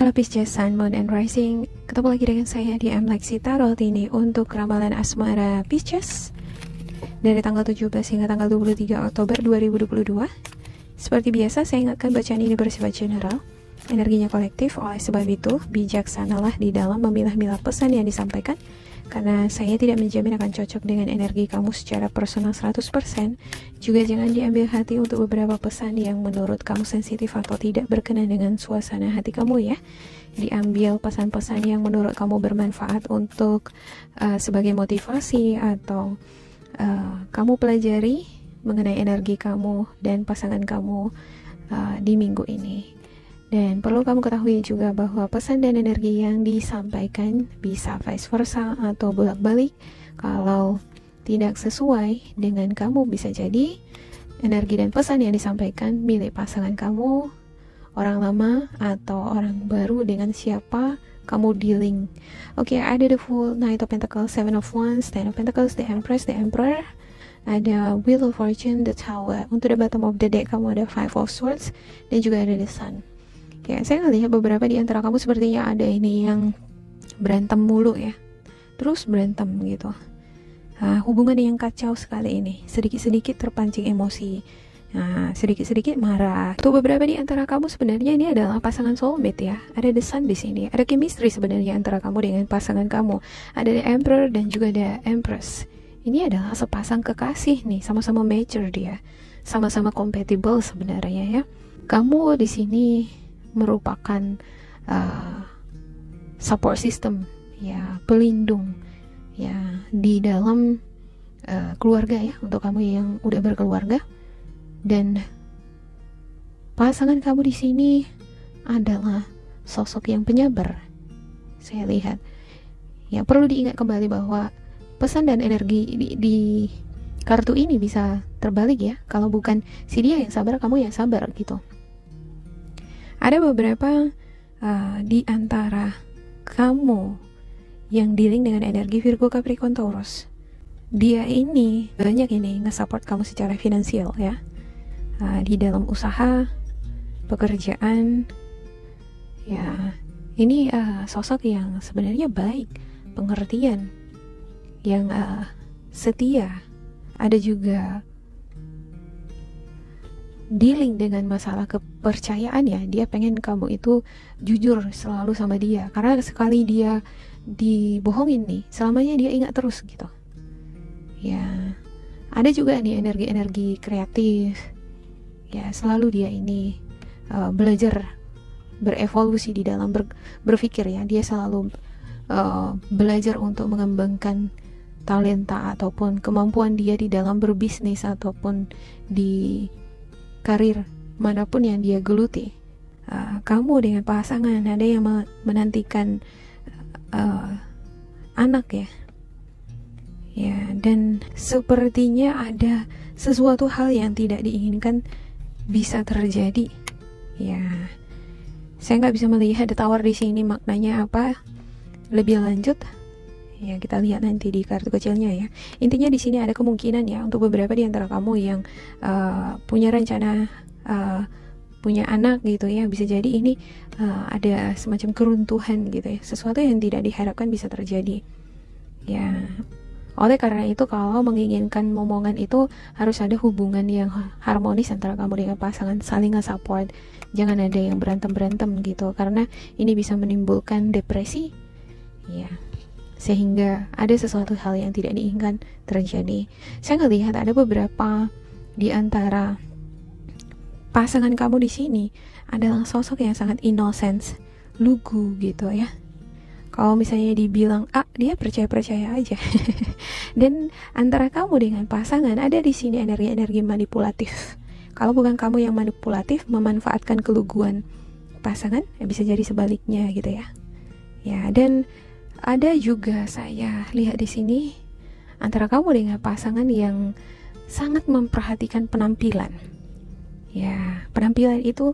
Halo Pisces, Sun, Moon, and Rising. Ketemu lagi dengan saya di Lexi Tarot ini untuk ramalan asmara Pisces dari tanggal 17 hingga tanggal 23 Oktober 2022. Seperti biasa, saya ingatkan bacaan ini bersifat general, energinya kolektif. Oleh sebab itu, bijaksanalah di dalam memilah-milah pesan yang disampaikan, karena saya tidak menjamin akan cocok dengan energi kamu secara personal 100%. Juga jangan diambil hati untuk beberapa pesan yang menurut kamu sensitif atau tidak berkenan dengan suasana hati kamu ya. Diambil pesan-pesan yang menurut kamu bermanfaat untuk sebagai motivasi atau kamu pelajari mengenai energi kamu dan pasangan kamu di minggu ini. Dan perlu kamu ketahui juga bahwa pesan dan energi yang disampaikan bisa vice versa atau bolak-balik. Kalau tidak sesuai dengan kamu, bisa jadi energi dan pesan yang disampaikan milik pasangan kamu, orang lama atau orang baru dengan siapa kamu dealing. Oke, ada the Fool, Knight of Pentacles, Seven of Wands, Ten of Pentacles, the Empress, the Emperor. Ada Wheel of Fortune, the Tower. Untuk the bottom of the deck kamu ada Five of Swords dan juga ada the Sun. Ya, saya ngelihat beberapa di antara kamu sepertinya ada ini yang berantem mulu ya, terus berantem gitu. Hubungan yang kacau sekali ini, sedikit-sedikit terpancing emosi, sedikit-sedikit marah. Untuk beberapa di antara kamu sebenarnya ini adalah pasangan soulmate ya. Ada the Sun di sini, ada chemistry sebenarnya antara kamu dengan pasangan kamu. Ada the Emperor dan juga the Empress. Ini adalah sepasang kekasih nih, sama-sama mature dia, sama-sama compatible sebenarnya ya. Kamu di sini merupakan support system ya, pelindung ya di dalam keluarga ya, untuk kamu yang udah berkeluarga. Dan pasangan kamu di sini adalah sosok yang penyabar. Saya lihat ya, perlu diingat kembali bahwa pesan dan energi di kartu ini bisa terbalik ya. Kalau bukan si dia yang sabar, kamu yang sabar gitu. Ada beberapa di antara kamu yang dealing dengan energi Virgo, Capricorn, Taurus. Dia ini banyak ini nge-support kamu secara finansial ya, di dalam usaha, pekerjaan ya. Ini sosok yang sebenarnya baik, pengertian, yang setia. Ada juga dealing dengan masalah kepercayaan ya. Dia pengen kamu itu jujur selalu sama dia, karena sekali dia dibohongin nih, selamanya dia ingat terus gitu ya. Ada juga nih energi-energi kreatif ya, selalu dia ini belajar berevolusi di dalam berpikir ya. Dia selalu belajar untuk mengembangkan talenta ataupun kemampuan dia di dalam berbisnis ataupun di karir manapun yang dia geluti. Kamu dengan pasangan ada yang menantikan anak ya, dan sepertinya ada sesuatu hal yang tidak diinginkan bisa terjadi ya. Saya nggak bisa melihat the Tower di sini maknanya apa lebih lanjut ya, kita lihat nanti di kartu kecilnya ya. Intinya di sini ada kemungkinan ya, untuk beberapa di antara kamu yang punya rencana punya anak gitu ya, bisa jadi ini ada semacam keruntuhan gitu ya, sesuatu yang tidak diharapkan bisa terjadi ya. Oleh karena itu, kalau menginginkan momongan itu harus ada hubungan yang harmonis antara kamu dengan pasangan, saling nge-support, jangan ada yang berantem-berantem gitu, karena ini bisa menimbulkan depresi ya, sehingga ada sesuatu hal yang tidak diinginkan terjadi. Saya ngelihat ada beberapa di antara pasangan kamu di sini adalah sosok yang sangat innocent, lugu gitu ya. Kalau misalnya dibilang dia percaya-percaya aja. Dan antara kamu dengan pasangan ada di sini energi-energi manipulatif. Kalau bukan kamu yang manipulatif, memanfaatkan keluguan pasangan, bisa jadi sebaliknya gitu ya. Ya, dan ada juga saya lihat di sini antara kamu dengan pasangan yang sangat memperhatikan penampilan. Ya, penampilan itu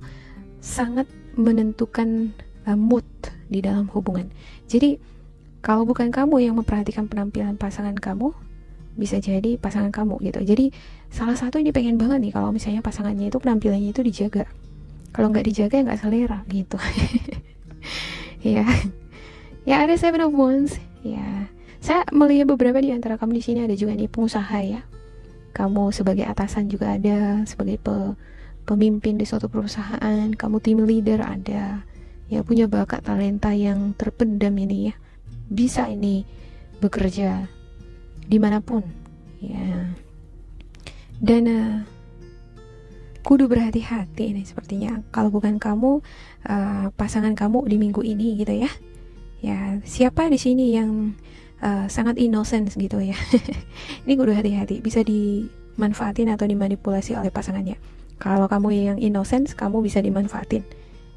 sangat menentukan mood di dalam hubungan. Jadi kalau bukan kamu yang memperhatikan penampilan pasangan kamu, bisa jadi pasangan kamu gitu. Jadi salah satu ini pengen banget nih kalau misalnya pasangannya itu penampilannya itu dijaga. Kalau nggak dijaga ya nggak selera gitu. Ya, ya ada Seven of Wands. Ya, saya melihat beberapa di antara kamu di sini ada juga nih pengusaha ya. Kamu sebagai atasan juga ada, sebagai pemimpin di suatu perusahaan, kamu team leader ada, ya punya bakat talenta yang terpendam ini ya. Bisa ini bekerja dimanapun, ya. Dan kudu berhati-hati ini sepertinya. Kalau bukan kamu, pasangan kamu di minggu ini gitu ya. Ya, siapa di sini yang sangat innocent gitu ya. Ini kudu hati-hati, bisa dimanfaatin atau dimanipulasi oleh pasangannya. Kalau kamu yang innocent, kamu bisa dimanfaatin.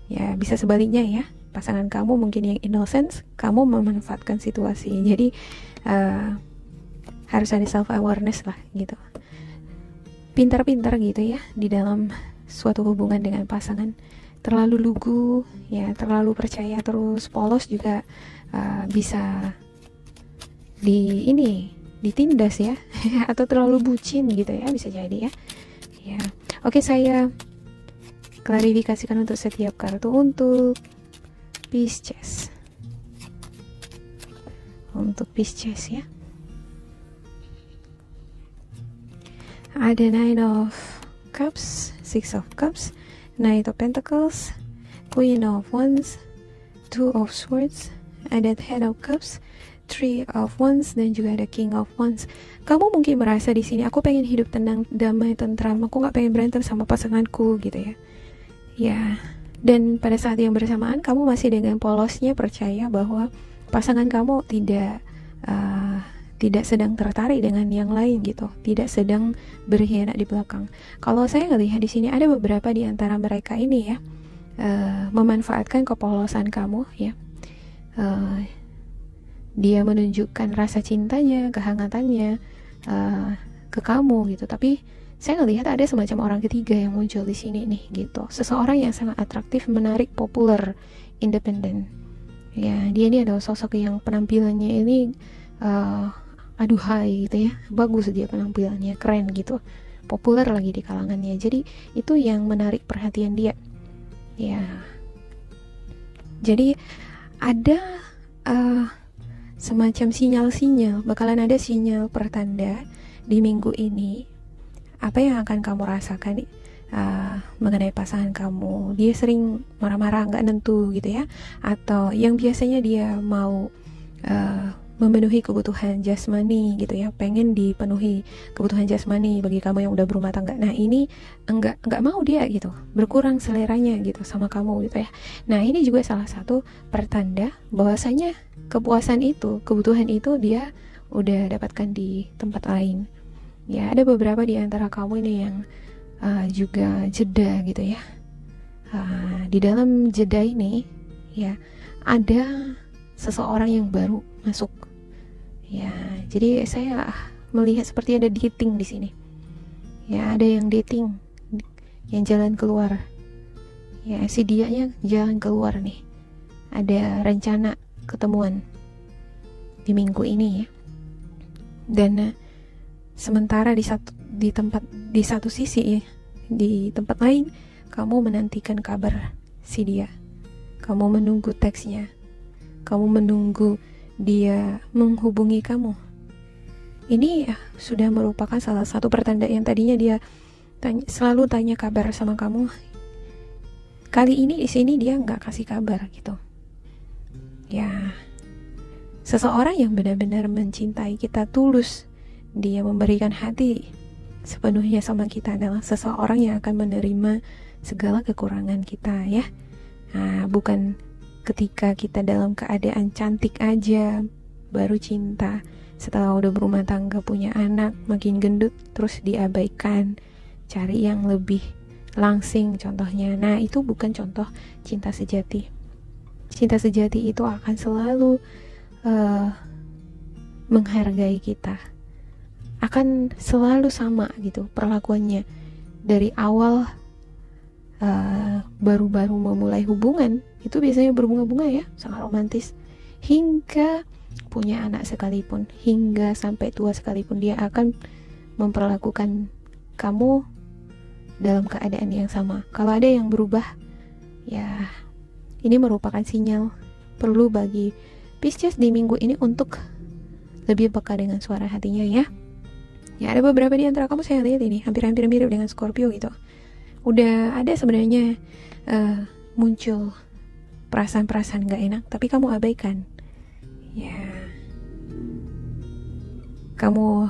Ya, bisa sebaliknya ya. Pasangan kamu mungkin yang innocent, kamu memanfaatkan situasi. Jadi harus ada self awareness lah gitu. Pintar-pintar gitu ya di dalam suatu hubungan dengan pasangan. Terlalu lugu, ya terlalu percaya terus polos juga bisa ditindas ya. Atau terlalu bucin gitu ya, bisa jadi ya. Ya. Oke, saya klarifikasikan untuk setiap kartu. Untuk Pisces. Untuk Pisces ya. Ada Nine of Cups, Six of Cups, Knight of Pentacles, Queen of Wands, Two of Swords, ada Head of Cups, Three of Wands, dan juga ada King of Wands. Kamu mungkin merasa di sini, aku pengen hidup tenang, damai, tentram, aku nggak pengen berantem sama pasanganku gitu ya. Ya, dan pada saat yang bersamaan kamu masih dengan polosnya percaya bahwa pasangan kamu tidak sedang tertarik dengan yang lain gitu, tidak sedang berkhianat di belakang. Kalau saya ngelihat di sini ada beberapa di antara mereka ini ya, memanfaatkan kepolosan kamu ya. Dia menunjukkan rasa cintanya, kehangatannya ke kamu gitu. Tapi saya ngelihat ada semacam orang ketiga yang muncul di sini nih gitu. Seseorang yang sangat atraktif, menarik, populer, independen. Ya, dia ini adalah sosok yang penampilannya ini aduhai gitu ya, bagus dia penampilannya, keren gitu, populer lagi di kalangannya. Jadi itu yang menarik perhatian dia ya. Jadi ada semacam sinyal-sinyal, bakalan ada sinyal pertanda di minggu ini. Apa yang akan kamu rasakan mengenai pasangan kamu? Dia sering marah-marah, nggak nentu gitu ya, atau yang biasanya dia mau memenuhi kebutuhan jasmani gitu ya, pengen dipenuhi kebutuhan jasmani bagi kamu yang udah berumah tangga. Nah ini enggak mau dia gitu, berkurang seleranya gitu sama kamu gitu ya. Nah ini juga salah satu pertanda bahwasanya kepuasan itu, kebutuhan itu dia udah dapatkan di tempat lain. Ya ada beberapa di antara kamu ini yang juga jeda gitu ya. Di dalam jeda ini ya ada seseorang yang baru masuk. Ya, jadi saya melihat seperti ada dating di sini. Ya, ada yang dating, yang jalan keluar. Ya, si dianya jalan keluar nih. Ada rencana ketemuan di minggu ini ya. Dan sementara di satu sisi ya, di tempat lain kamu menantikan kabar si dia. Kamu menunggu teksnya. Kamu menunggu dia menghubungi kamu. Ini ya, sudah merupakan salah satu pertanda yang tadinya dia selalu tanya kabar sama kamu. Kali ini di sini dia nggak kasih kabar gitu. Ya, seseorang yang benar-benar mencintai kita tulus, dia memberikan hati sepenuhnya sama kita, adalah seseorang yang akan menerima segala kekurangan kita ya. Nah, bukan ketika kita dalam keadaan cantik aja baru cinta, setelah udah berumah tangga, punya anak, makin gendut terus diabaikan, cari yang lebih langsing contohnya. Nah itu bukan contoh cinta sejati. Cinta sejati itu akan selalu menghargai kita, akan selalu sama gitu perlakuannya dari awal. Baru-baru memulai hubungan itu biasanya berbunga-bunga ya, sangat romantis, hingga punya anak sekalipun, hingga sampai tua sekalipun, dia akan memperlakukan kamu dalam keadaan yang sama. Kalau ada yang berubah ya, ini merupakan sinyal perlu bagi Pisces di minggu ini untuk lebih peka dengan suara hatinya ya. Ya, ada beberapa di antara kamu saya lihat ini hampir-hampir mirip dengan Scorpio gitu. Udah ada sebenarnya muncul perasaan-perasaan gak enak, tapi kamu abaikan. Ya, kamu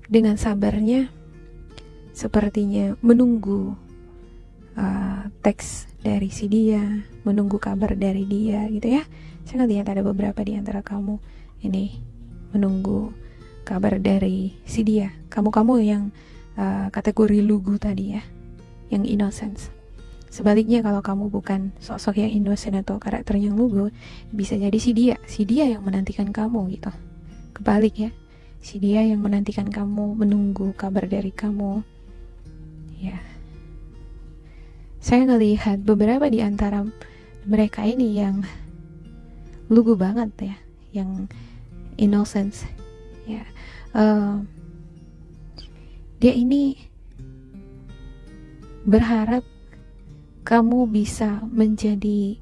dengan sabarnya sepertinya menunggu teks dari si dia, menunggu kabar dari dia gitu ya. Saya lihat ada beberapa di antara kamu ini menunggu kabar dari si dia. Kamu yang kategori lugu tadi ya, yang innocence. Sebaliknya kalau kamu bukan sosok yang innocent atau karakter yang lugu, bisa jadi si dia yang menantikan kamu gitu. Kebalik ya, si dia yang menantikan kamu, menunggu kabar dari kamu. Ya, saya ngelihat beberapa di antara mereka ini yang lugu banget ya, yang innocence ya. Dia ini berharap kamu bisa menjadi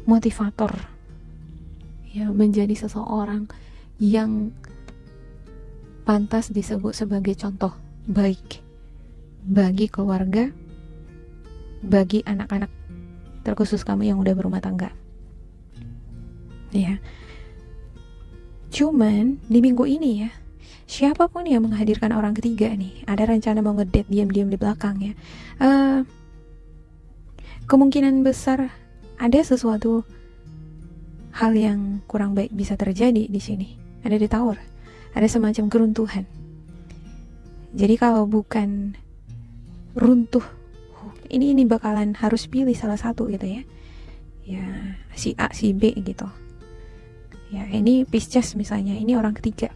motivator ya, menjadi seseorang yang pantas disebut sebagai contoh baik bagi keluarga, bagi anak-anak, terkhusus kamu yang udah berumah tangga ya. Cuman di minggu ini ya, siapapun yang menghadirkan orang ketiga nih, ada rencana mau ngedate diam-diam di belakang ya, kemungkinan besar ada sesuatu hal yang kurang baik bisa terjadi di sini. Ada di Tower, ada semacam keruntuhan. Jadi kalau bukan runtuh, ini bakalan harus pilih salah satu gitu ya. Ya, si A, si B gitu. Ya, ini Pisces misalnya, ini orang ketiga.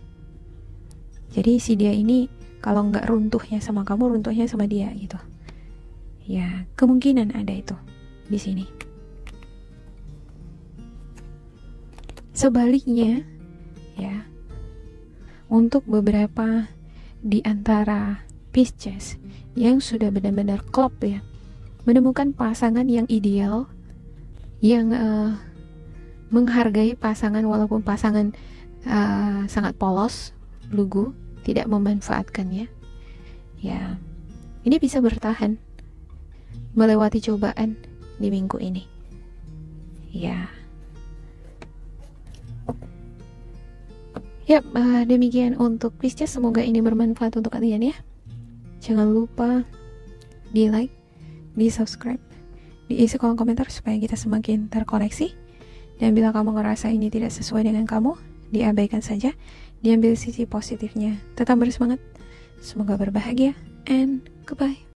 Jadi si dia ini kalau nggak runtuhnya sama kamu, runtuhnya sama dia gitu. Ya, kemungkinan ada itu di sini. Sebaliknya, ya, untuk beberapa di antara Pisces yang sudah benar-benar klop ya, menemukan pasangan yang ideal, yang menghargai pasangan walaupun pasangan sangat polos, lugu, tidak memanfaatkannya. Ya, ini bisa bertahan melewati cobaan di minggu ini. Ya. Yap, demikian untuk Pisces. Semoga ini bermanfaat untuk kalian ya. Jangan lupa di like, di subscribe, diisi kolom komentar supaya kita semakin terkoneksi. Dan bila kamu ngerasa ini tidak sesuai dengan kamu, diabaikan saja, diambil sisi positifnya. Tetap bersemangat, semoga berbahagia, and goodbye.